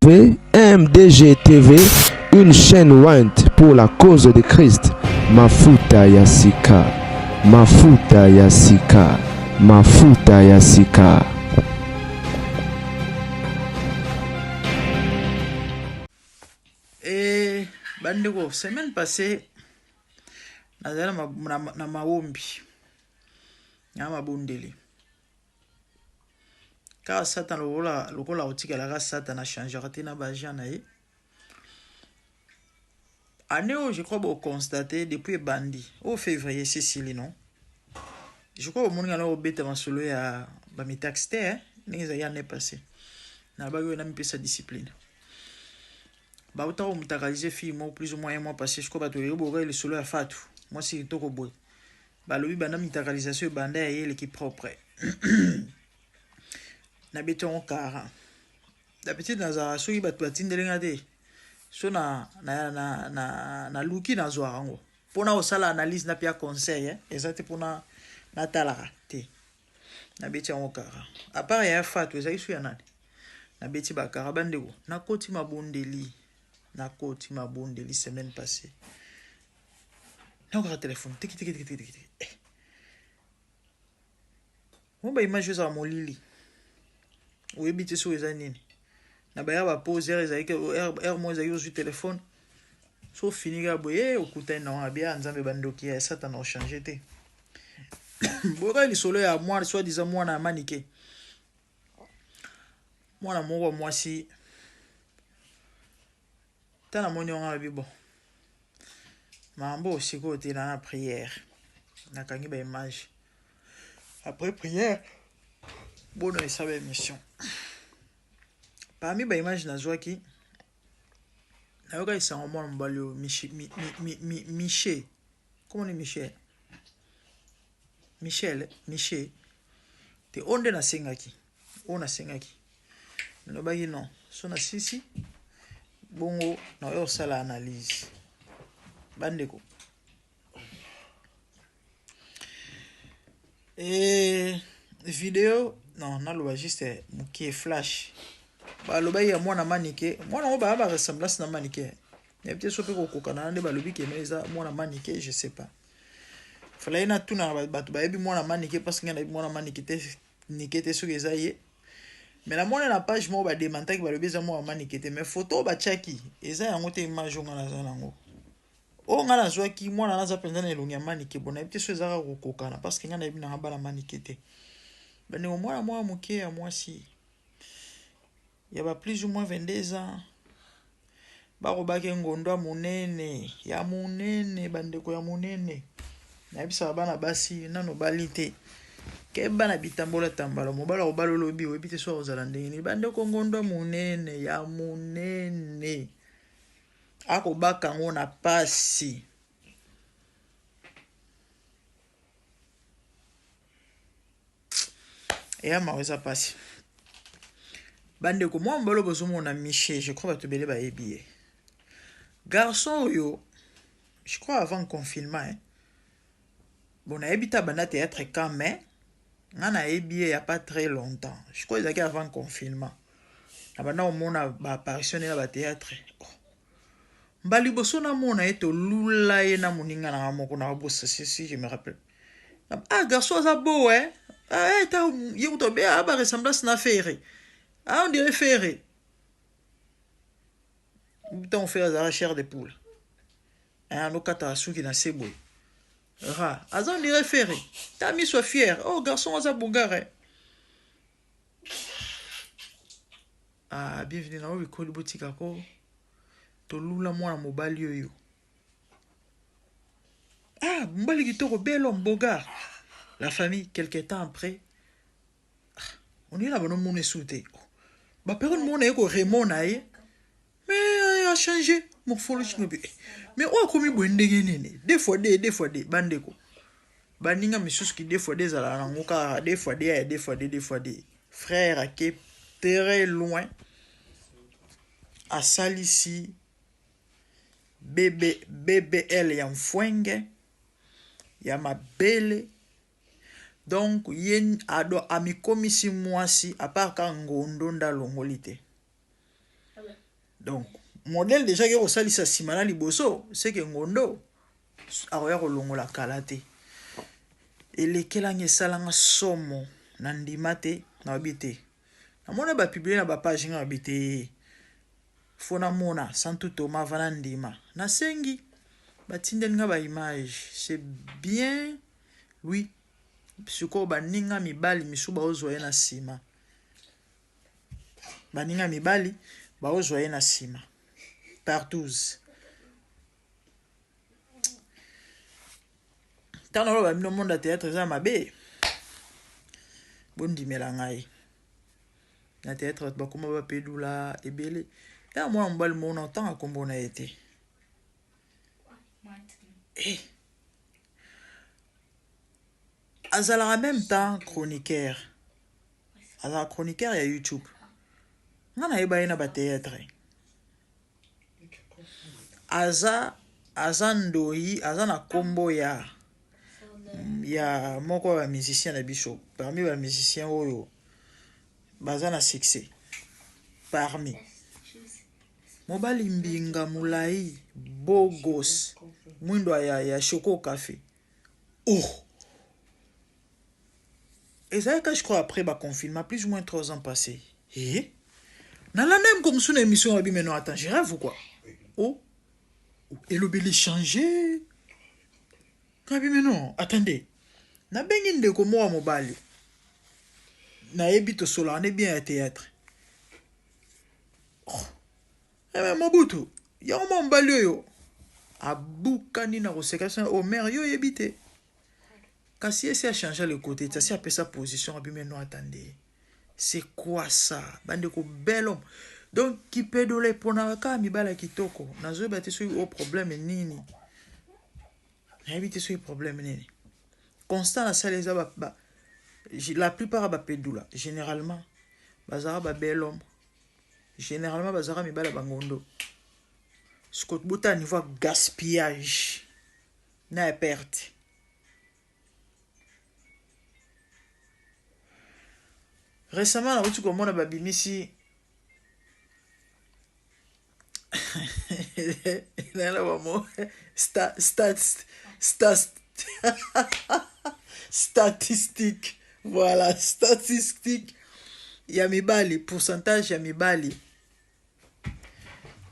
MDG TV, une chaîne Wint pour la cause de Christ. Mafuta Yasika, Mafuta Yasika, Mafuta Yasika. Et bandeko, semaine passée, nazala na maombi, na mabundeli. Car Satan lokola otika la Satan a changé na baja na ye. Année où je crois que vous constatez depuis bandi au février Cécile non. Je crois que mon gars au bête ma solo ya ba mi taxte hein, n'eza ya ne passé. Na ba yo na mi sa discipline. Ba autant on mutakaliser fille moi plus ou moins un mois passé, je crois ba to yo boga le solo ya fatu. Moi c'est to ko boy. Ba lobi ba na mutakalisation banda ya l'équipe propre. Na beton car. D'habitude dans a soki ba batindelenga te. So na luki na zwa rango. Pona osala analyse na pia conseil hein, exact pona na talaka te. Na beti en okara. A part ya fatu ezali su ya nani. Na beti bakara bandeko. Na koti mabondeli. Na koti mabondeli semaine passée. Na okara téléphone. Tiki. Mo ba image za molili. Ou ebiti so ezali nini. Na baya ba pose ezali ke mo ezali sur téléphone. So fini ga boye okuta na wa bia nzambe bandoki ya Satan a changé te. Boka li solo ya moi soit disant moi na manike. Moi na moko moi si tana monyo nga bi bon. Mambo siko te na prière. Na kangi ba image. Après prière, bono esabe mission. Parmi ba image na zwaki na yoka isa ngomona mbali o Michel. Comment on dit Michel? Michel. Te onde na sengaki. Ona sengaki. No bagi non. So na sisi bongo na yo sala analyse. Bandeko. Vidéo non, na lo juste mukie flash. Ba lo bagi ya mwana manike. Mwana mo ba ressemblance na manike. Il y a peut-être sope ko kokana nde ba lobi ke meza mwana manike, je sais pas. Fallait na tuna batu ba yebi mwana manike parce que na mwana manike te nikete so kezaye. Mais la mwana na page mo ba demanta ki ba lobi za mwana manike te mais photo ba chaki eza yango te image nga na za nango. O nga na zwa ki mwana na za penza na elongi ya manike bona peut-être so ezaka ko kokana parce que nga na yebi na ba la manike te. Bane mwana muke ya mwasi. Il y a plus ou moins 22 ans. Barobake ngondo ya munene bandeko ya munene na yebisa bana basi nano balite ke bana bitambola tambala mobala obala lobi webite so ozala ndenge bandeko ngondo ya munene ako baka ngo na pasi ya maweza pasi bandeko moi mbalo bozomo na Michel, je crois que bele ba yebiye. Garçon yo, je crois avant le confinement hein. Bon na ebita bana théâtre quand mais ngana ebiye il y a pas très longtemps. Je crois que avant le confinement. Na bana o mona ba apparition na ba théâtre. Mbali boso na mona eto lula ye na moninga na moko na bossa si je me rappelle. Ah garçon ça beau hein. Ah ta yo to be ba ressemblance na ferré. Ah on dirait ferré. On fait la chair de poule. Un okata suki na sebo. Ra, azan dirait ferré. Ta mis soit fier. Oh garçon aza bongare. Ah bienvenue na obi koli boutique ako. To lula mwana mobali yo. Ah, mbali kitoko bel homme bogar. La famille quelque temps après. On est là bon mon esouté. Ba personne mon eko Raymond na ye. Mais a changé morphologie. Mais on a commis bwendenge nene. Des fois des bandeko. Baninga misusu ki des fois des ala nangoka des fois des. Frère à qui très loin. À Salisi BBL ya mfwenge ya mabele. Donc yen ado amikomisi mwasi à part ka ngondo nda longolite. Donc modèle déjà que osali sa simana liboso c'est que ngondo aroya kolongola kalate elekelanga esalanga somo na ndima te na bite namona ba publier na ba page na bite fona mona santu Thomas vana ndima na sengi batindeli nga ba image c'est bien oui siko baninga mibali misuba ozwa na sima baninga mibali ba ozwa na sima partout tano lo ba mino monde théâtre za mabe bondimela ngai na théâtre bakoma ba pedula ebele ya moi mbali mona tant akombo na été azala en même temps chroniqueur azala chroniqueur ya YouTube ngana yeba na ba théâtre aza ndoi aza na kombo ya moko ba musicien na biso parmi ba musiciens oyo baza na succès parmi mobali mbinga mulai bogos mwindo ya Choco Café et ça je crois après ba confinement plus ou moins 3 ans passés na la même comme sur émission abi maintenant attends je rêve ou quoi et le bel changer abi maintenant attendez na bengi ndeko mo mobali na ebito solo ne bien à théâtre mais Mobutu ya mo mbali yo abukani na kosekasa au maire yo yebite kasi essaie à changer le côté ça c'est sa position abi maintenant attendez c'est quoi ça bande ko bel homme donc qui peut donner pour na ka mibala kitoko nazo bate so au problème nini éviter ce problème nini constant na salle les la plupart ba pedula généralement bazara ba bel homme généralement bazara mibala bangondo Scott Bota niveau gaspillage na perte récemment na utu komona babimisi la wamo statistique voilà statistique ya mibali pourcentage ya mibali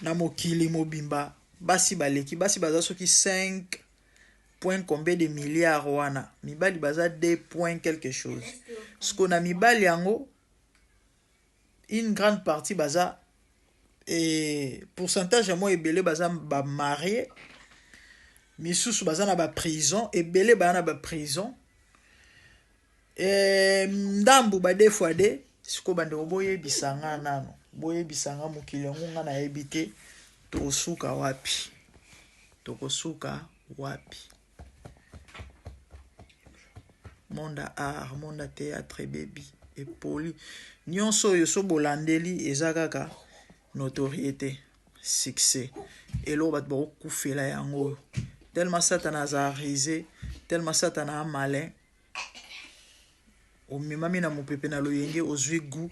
na mokili mobimba basi baleki basi baza soki 5 point combien de milliards wana mibali baza 2 point quelque chose ce qu'on a mibali yango une grande partie baza et pourcentage à moi ebele baza ba marié misusu baza na ba prison ebele ba na ba prison ndambu ba deux fois deux siko bande boye bisanga nano boye bisanga mokili ngonga na ebite tosuka wapi tokosuka wapi monde art monde théâtre baby et poli nyonso yo so bolandeli ezakaka notoriété succès et lo bat ba kufela yango tellement satana za risé tellement satana malin au mimami na mopepe na loyenge ozwi goût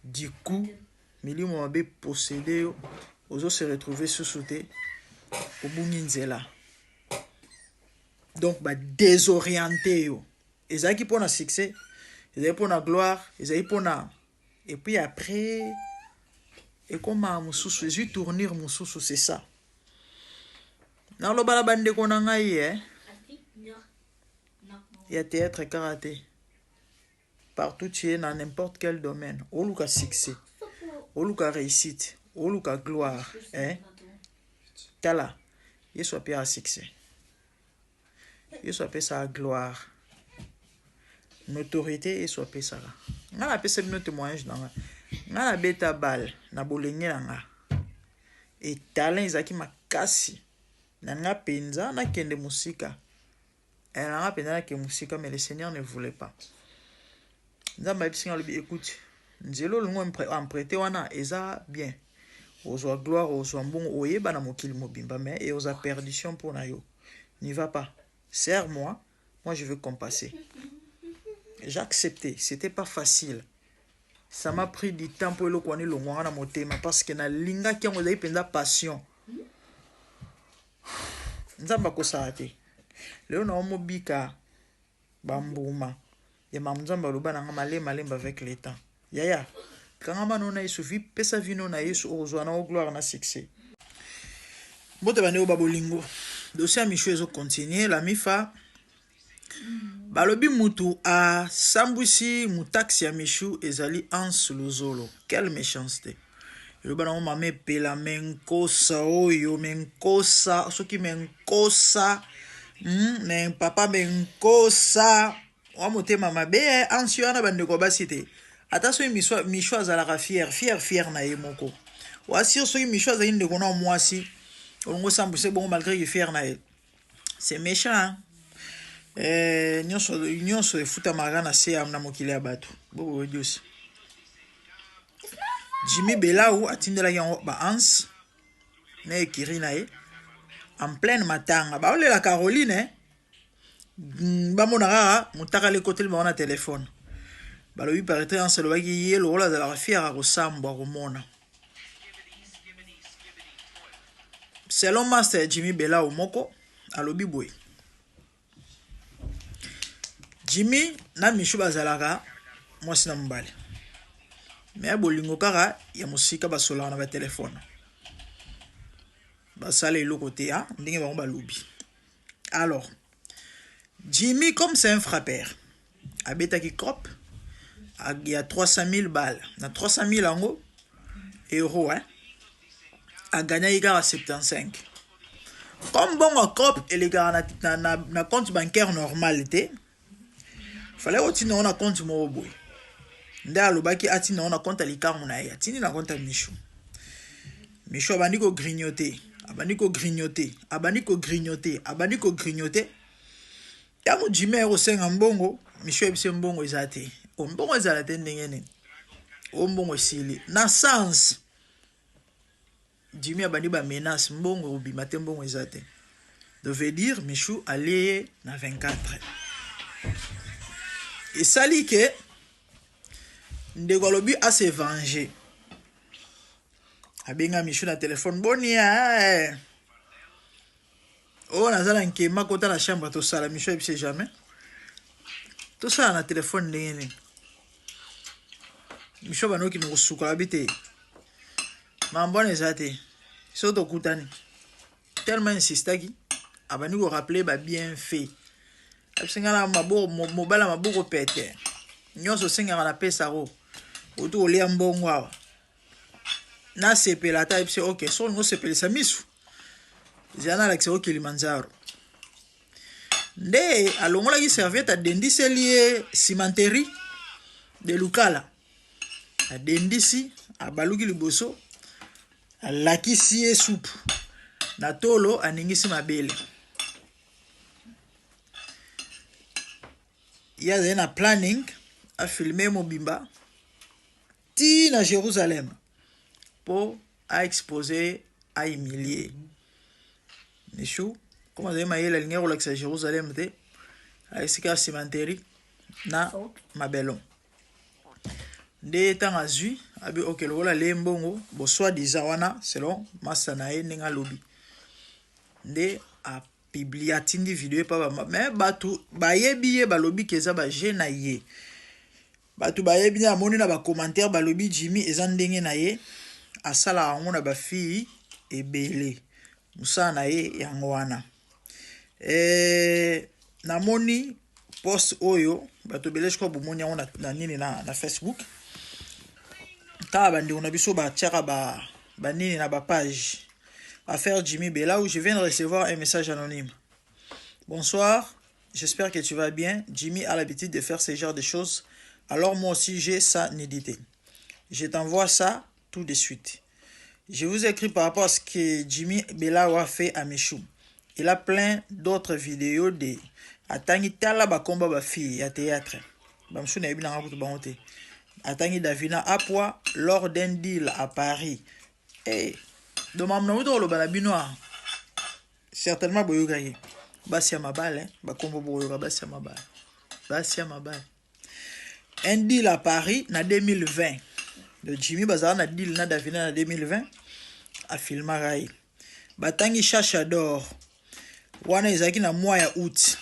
du coup milimo mabe possédé ozo se retrouver sous-sauté au bunginzela donc ba désorienté yo ezaki pona succès ezaki pona gloire ezaki pona et puis après et comme mususu ezui tournir mususu c'est ça na lo bala bande ko na ngai ya théâtre karaté partout tu es dans n'importe quel domaine oluka succès oluka réussite oluka gloire tala yesu apia à succès yesu apia sa gloire notoriété yesu apia ça nga na pesa bino témoignage na nga na beta bal na bolenge na nga et talent ezaki makasi na nga penza na kende musika na nga penza na ke musika mais le Seigneur ne voulait pas nzamba bisinga lobi écoute nzelo lungo emprêté wana eza bien ozwa gloire ozwa mbongo oyeba na mokili mobimba mais et oza perdition pour na yo n'y va pas moi je veux compasser j'ai accepté c'était pas facile ça m'a pris du temps pour le connaître le mois na motema parce que na linga qui on a penda passion nzamba ko saate leo na omobika bambuma ya mamzamba loba na malemba avec le temps yaya quand on a Yesu pesa vino na Yesu ozwa na gloire na succès bote bane o babolingo dossier Michou ezo continuer la mifa balobi mutu a sambwisi mutaxi ya Michou ezali Ans Luzolo. Quelle méchanceté. Le bana mame pela menkosa oyo menkosa soki menkosa men papa menkosa wa motema mabe Ansio ana bande ko basite attention Michou azalaka fier na ye moko wa sir soki Michou azali ndeko na mwasi ongo sambwisi bon malgré qu'il fier na ye c'est méchant hein? Nyonso efuta magana se amna mokili ya bato bobo diosi Jimmy Belau atindela yango ba Ans na ekiri na ye en pleine matanga ba olela Caroline ba monara mutaka le côté le na téléphone ba lobi paraître Ans lo baki ye lo la de la fière a resamba romona selon master Jimmy Belau moko alobi boy Jimmy na Michou bazalaka mwasi na mbali mais bolingo kaka ya musika basola na ba téléphone basala eloko te ha ndenge bango balobi alors Jimmy comme c'est un frappeur abetaki cop il y a 300 000 balles na 300 000 euros hein a gagné à 75 comme bon en cop et les gars na compte bancaire normal te fallait otina on a compte mo boy nda alobaki atina on a compte likamu na ya tini na compte Michou abandi ko grignoter tamo Jimmy o senga mbongo Michou ebise mbongo ezate o mbongo ezalate ndenge nini o mbongo sili na sens Jimmy abandi ba menace mbongo obima te mbongo ezate devait dire Michou allait na 24 et sali que ndegolobi a se venger abenga Michou na téléphone bonia oh nazala nkema kota na chambre to sala Michou ebise jamais to sala na téléphone ndenge Michou banoki no suka habite mambona ezate soto kutani tellement insistaki abani ko rappeler ba bien fait absengana maboko mobala maboko pete nyonso sengana na pesa ro oto olia mbongo awa na sepela ta epse ok so ngo sepelisa misu zana la kisoko Kilimanjaro nde alongola ki serviette adendisi lié cimenterie de Lukala adendisi abaluki liboso alakisi e soupe na tolo aningisi mabele il y a un planning à filmer Mobimba ti na Jérusalem pour à exposer à humilier Michou comment vous avez la ligne relax à Jérusalem te à esika cimenterie na mabelon de temps azui abi ok le wala lembongo bo soit disant wana selon masanae ninga lobby de a publier atindi vidéo pa ba mais batu bayebi ye balobi keza ba jena ye batu bayebi na moni na ba commentaire balobi Jimmy eza ndenge na ye asala ngona ba fille ebele musana ye yango wana na moni post oyo batu belege ko bomoni yango na nini na Facebook ta bandi on a biso ba tiaka ba nini na ba page Affaire Jimmy Belau, je viens de recevoir un message anonyme. Bonsoir, j'espère que tu vas bien. Jimmy a l'habitude de faire ce genre de choses, alors moi aussi j'ai sa nudité. Je t'envoie ça tout de suite. Je vous écris par rapport à ce que Jimmy Belau a fait à Michou. Il a plein d'autres vidéos de Atangi Tala Bakomba Bafi à théâtre. Bamchou n'a pas de banté. Atangi Davina Apwa lors d'un deal à Paris. Hey. Donc mamna uto lo balabinoa certainement boyoka ye basi ya mabale ba kombo boyoka basi ya mabale un deal à Paris na 2020 de Jimmy bazar na deal na David na 2020 a filmé batangi chacha d'or wana ezaki na mois ya août,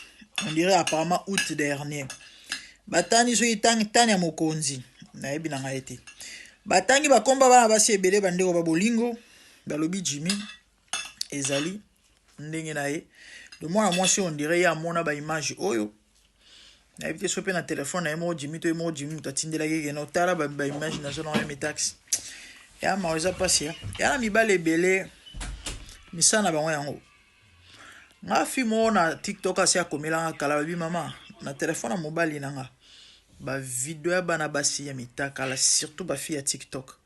on dirait apparemment août dernier. Batani so itang tanya mokonzi na yebi na ngaete batangi bakomba bana basi ebele bandeko ba bolingo balobi Jimmy ezali ndenge na ye le mois si on dirait ya mona ba image oyo na yebi te so pe na téléphone na yemo Jimmy to yemo Jimmy mutatindela ke na tala ba image na zo na me taxi ya maweza pasi ya na mibale ebele misana bango yango nga fi mo na TikTok asi akomela kala babi mama na téléphone mobile nanga ba vidéo ya bana basi ya mitakala surtout ba fi ya TikTok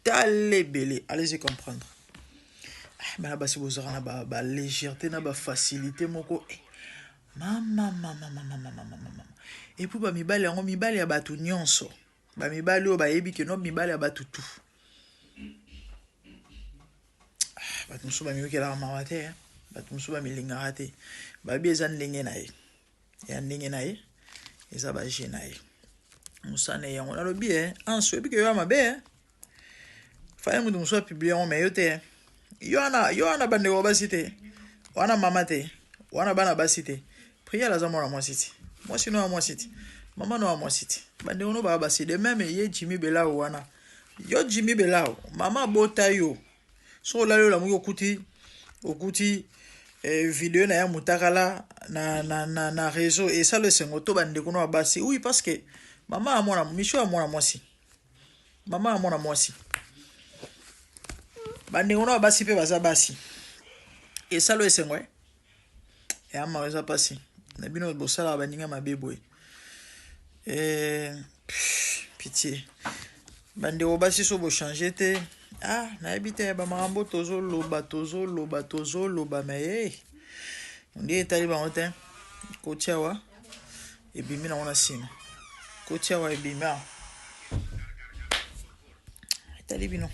tale belé allez-y comprendre bana basi bozara na ba légèreté na ba facilité moko mama et puis ba mibali yango mibali ya batu nyonso ba mibali o ba yebi ke no mibali ya batu tout batu so ba miyoke la mawate batu so ba milinga te ba bi eza ndenge na ye ya ndenge na ye eza ba jena ye musane yango na lobi anso ebi ke yo mabe fa mu dum so publier on meyo te yo ana bande ko basite wana mama te wana bana basite priya la zamora moi city moi sino à moi city mama no à moi city bande ono ba basite même ye Jimmy Belao wana yo Jimmy Belao mama bota yo so la yo la mu okuti vidéo na ya mutakala na réseau et ça le sengo to bande ko no basi oui parce que maman a mona micho a mona mwasi maman a mona mwasi bande ko no basi pe baza basi et ça le sengo et ama za pasi na bino bosala baninga mabebo pitié bande ko basi so bo changer te na habite ba marambo tozo loba mais on dit tali ba hotel kotiawa et bimi na ona sima kotiawa et bima tali bino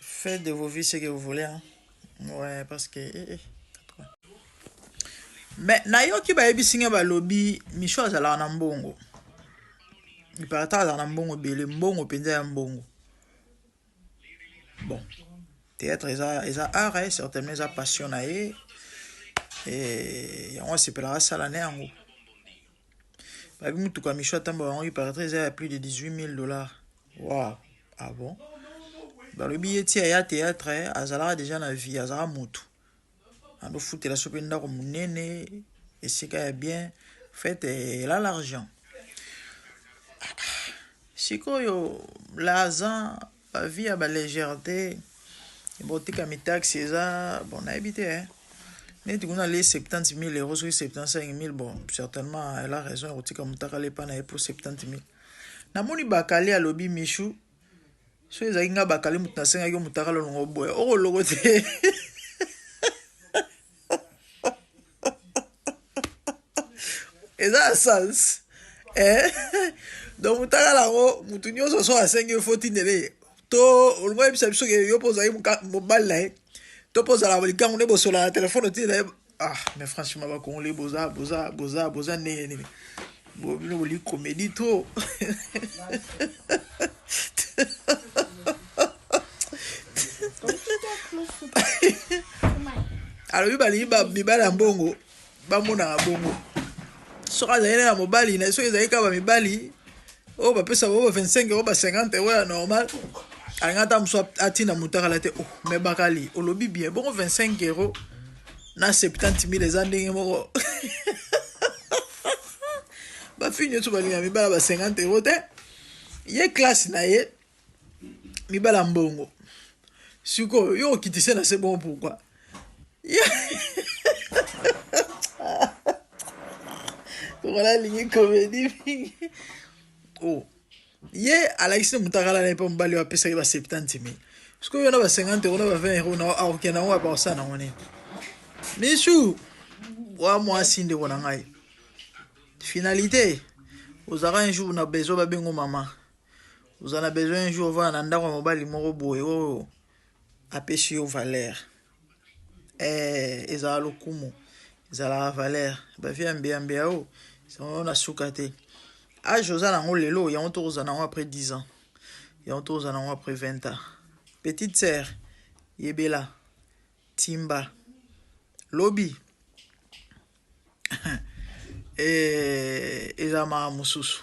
faites de vos vies ce que vous voulez ouais parce que mais na yo ki ba ebisinga ba lobby micho azala na mbongo iparata azala na mbongo bele mbongo penza ya mbongo. Bon, théâtre eza art certainement eza passionné et on s'appellera ça l'année en gros. Babi mutuka micho tamba on paraîtrait eza plus de $18,000. Waouh. Ah bon? Dans le billet ya théâtre azala déjà na vie azala mutu. Ando foutre la soupe ndako munene et c'est quand bien fait elle a l'argent. Sikoyo l'argent la vie à la légèreté et bon tika mi taxi eza bon na habité mais tu connais les 70,000 euros sur 75,000 bon certainement elle a raison tika mutaka le pana pour 70,000 na moni bakali à lobby michou so ezaki nga bakali mutna senga yo mutaka lo ngo boy o logo te eza sens donc mutaka la ngo mutu nyoso so asenga faut tindele to olmo ebisa biso ke yo poza mobile na to poza la likango ne bosola na téléphone tindele mais franchement ba congolais boza ne bo li comédie to alors bibala mbongo bamona bongo soka zaine na mobali na so ezali ka ba mibali o ba pesa ba 25 euros ba 50 euros normal alingata mso atina mutaka la te mais bakali olobi bien bon 25 euros na 70,000 eza ndenge moko ba finyo to balinga mibala ba 50 euros te ye classe na ye mibala mbongo siko yo kitise na c'est bon pourquoi voilà ligne comédie ye alaisi mutakala na pe mbali wa pesa ba 70,000 parce que yo na ba 50 euros na ba 20 euros na okena wa ba sana ngone misu wa moi sinde kona ngai finalité vous aurez un jour na besoin ba bengo maman vous en avez besoin un jour va na ndako mobali moko boye apesi yo valeur ezala lokumu ezala valeur ba vie ambiambia ça on a soukate âge aux alentours lelo, il y a autour aux alentours après 10 ans. Il y a autour aux alentours après 20 ans. Petite sœur, Yebela, Timba, Lobby, et Zama Moussousou.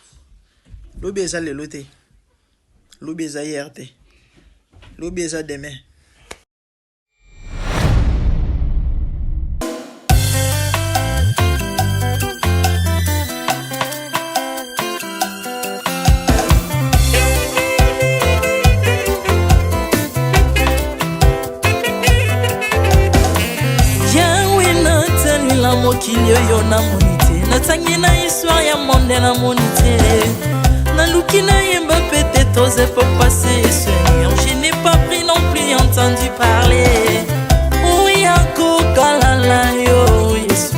Lobby est à l'éloté. Lobby est à hier. Lobby est à demain. Mokili yo na monite natangi na histoire ya monde na monite naluki na yemba pete toze pour passer Seigneur je n'ai pas pris non plus entendu parler oui encore la yo Yesu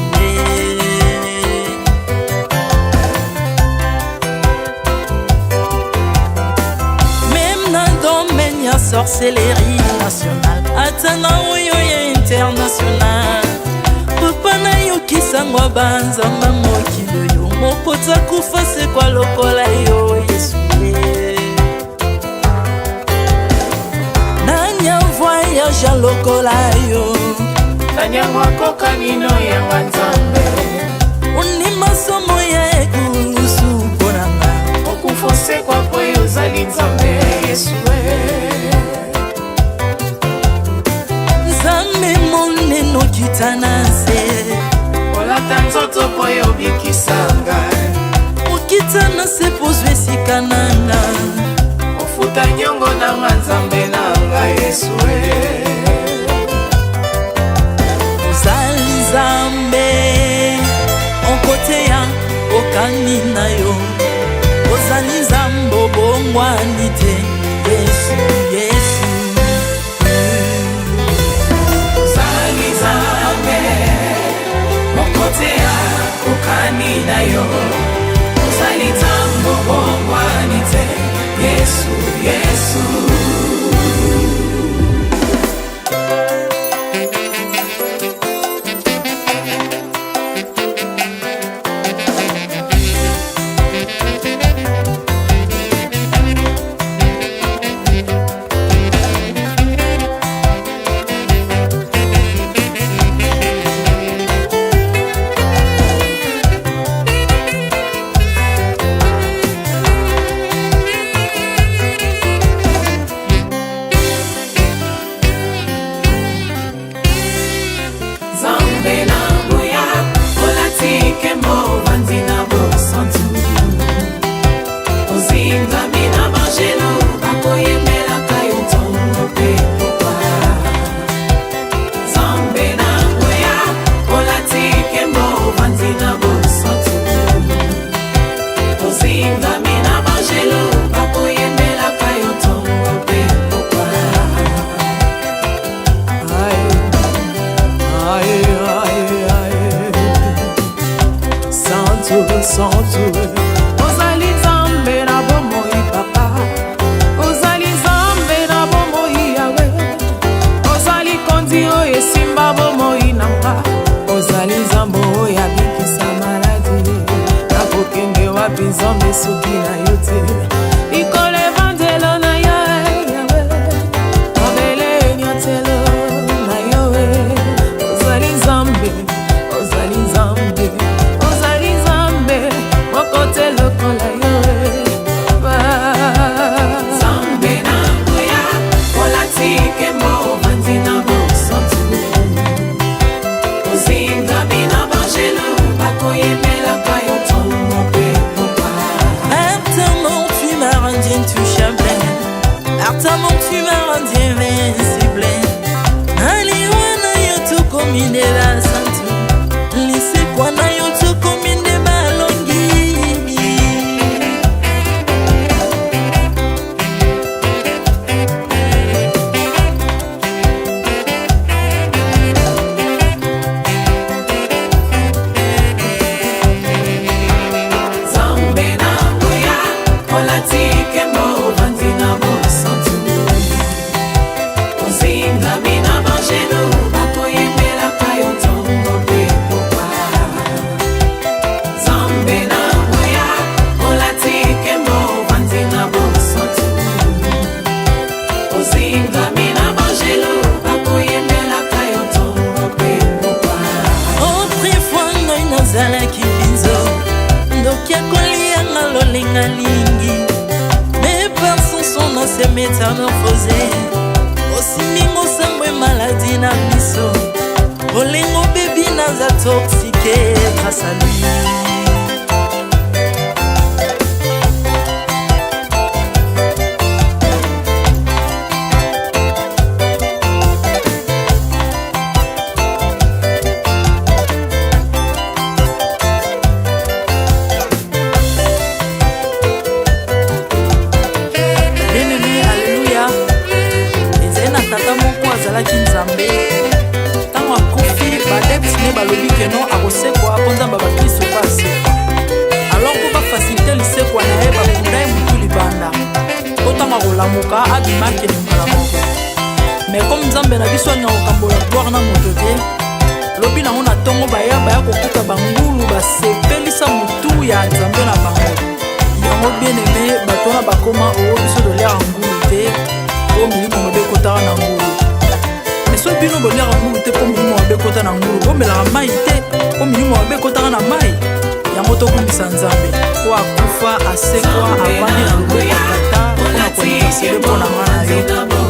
même dans domaine ya sorcellerie nationale atana yo international papa na yo kisangwa banzamba mokilo yo mopota kufa se kwa lokola yo Yesu nanya voyage a lokola yo nanya wakoka nino ya wanzambe uni masomo ya ekulusu konanga okufose kwa kwe ozali nzambe Yesu nzambe moneno kitana olata nzoto po yo bikisanga okitana se pozwe sikananga ofuta nyongo na nzambe nanga Yesu ozali nzambe onkote ya okani na yo ozali nzambe obongwani te Yesu Yesu ozali nzambe onkote ya okani na yo ozali nzambe obongwani te Yesu Yesu ozali nzambe na bomoi papa ozali nzambe na bomoi yawe ozali kondi oyo esimba bomoi nanga ozali nzambe oyo abikisa maladi nakokende wapi nzambe soki na yo te likolo evangelo na yo yawe mabele nyotelo na yo ozali nzambe ozali nzambe kote lokola yo nzambe na ngoya olatike mo vanzi na bosantu ozinga bina bangelo bakoyemelaka yo ntongo mpe popa Maintenant tu m'as rendu intouchable Maintenant tu m'as rendu invincible Aliwana yo tokomine la santu Lise kwana yo tokomine balongi olatike mo vanzi na bosantu ozingami na bangelo bakoyemelaka yo ntongo mpe pokwa autrefois ngai nazalaki binzo ndoki akolianga lolengalingi mais par son son na se métamorphosé osimingo sambwe maladie na miso olingo bebi naza toxiqué grâce à lui. Balobi keno akosekwa akonzamba bakristo basekwa alors po bafacilite lisekwa na ye bakunda ye mutu libanda otanga kolamuka abimaki lingala moko mais comme nzambe na biso alinga kokambola gloire na moto te lobi nango na ntongo baya kokuta bangulu basepelisa mutu ya nzambe na bango yango bien aimé bato wana bakoma oyo biso toliaka ngulu te po milimo mabe ekotaka na ngulu so bino boliaka ngulu te po milimo mabe ekota na ngulu bomelaka mai te po milimo mabe ekotaka na mai yango tokumisa nzambe po akufa asekwa avandi na loboko ya tata mpona kolinga sele mpo na nga na yo